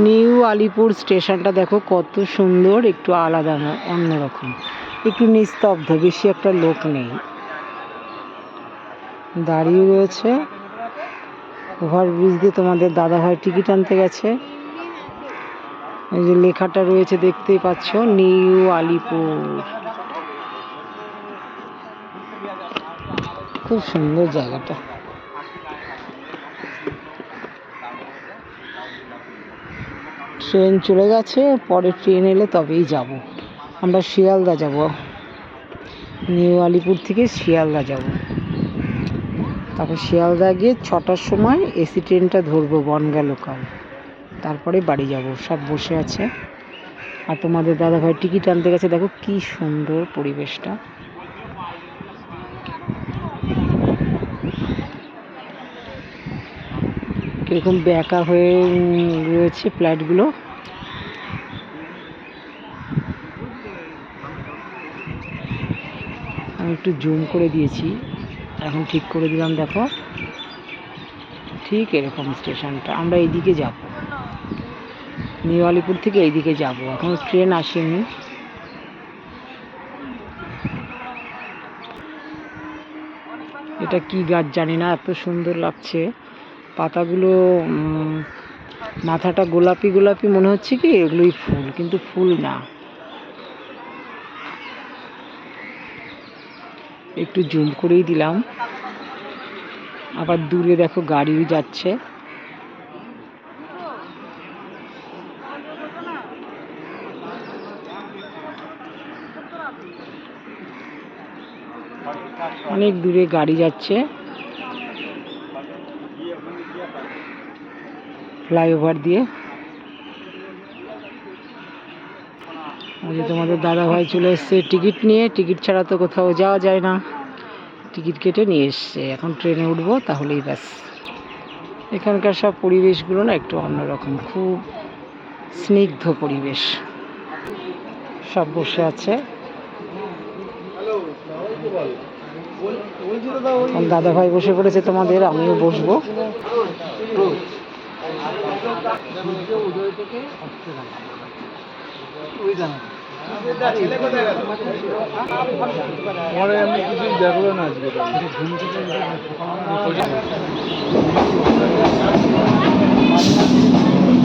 New Alipur স্টেশনটা দেখো কত সুন্দর, একটু আলাদা না, অন্যরকম, একটু নিস্তব্ধ, বেশি একটা লোক নেই, দাঁড়িয়ে রয়েছে। ওভারব্রিজ দিয়ে তোমাদের দাদাভাই টিকিট আনতে গেছে। এই যে লেখাটা রয়েছে দেখতেই পাচ্ছ, নিউ আলিপুর। খুব সুন্দর জায়গাটা। ট্রেন চলে গেছে, পরে ট্রেন এলে তবেই যাব। আমরা শিয়ালদা যাব, নিউ আলিপুর থেকে শিয়ালদা যাব। তারপর শিয়ালদা গিয়ে 6টার সময় এসি ট্রেনটা ধরবো, বনগাঁ লোকাল। তারপরে বাড়ি যাব। সব বসে আছে, আর তোমাদের দাদাভাই টিকিট আনতে গেছে। দেখো কি সুন্দর পরিবেশটা। কিরকম বেঁকা হয়ে রয়েছে ফ্ল্যাটগুলো। আমি একটু জুম করে দিয়েছি, এখন ঠিক করে দিলাম। দেখো ঠিক এরকম স্টেশনটা। আমরা এইদিকে যাব, নিউ আলিপুর থেকে এইদিকে যাব, এখন ট্রেন আসেনি। এটা কি গাছ জানি না, এত সুন্দর লাগছে পাতাগুলো। মাথাটা গোলাপি গোলাপি মনে হচ্ছে কি এগুলোই ফুল, কিন্তু ফুল না। একটু জুম করেই দিলাম। আবার দূরে দেখো গাড়ি যাচ্ছে। অনেক দূরে গাড়ি যাচ্ছে, ফ্লাইওভার দিয়ে। তোমাদের দাদা ভাই চলে এসছে টিকিট নিয়ে। টিকিট ছাড়া তো কোথাও যাওয়া যায় না, টিকিট কেটে নিয়ে এসছে। এখন ট্রেনে উঠবো, তাহলেই ব্যাস। এখানকার সব পরিবেশগুলো না একটু অন্যরকম, খুব স্নিগ্ধ পরিবেশ। সব বসে আছে। দাদা ভাই বসে পড়েছে তোমাদের, আমিও বসবো। আমি কিছুই দেখলো না আজকে। ঘুম থেকে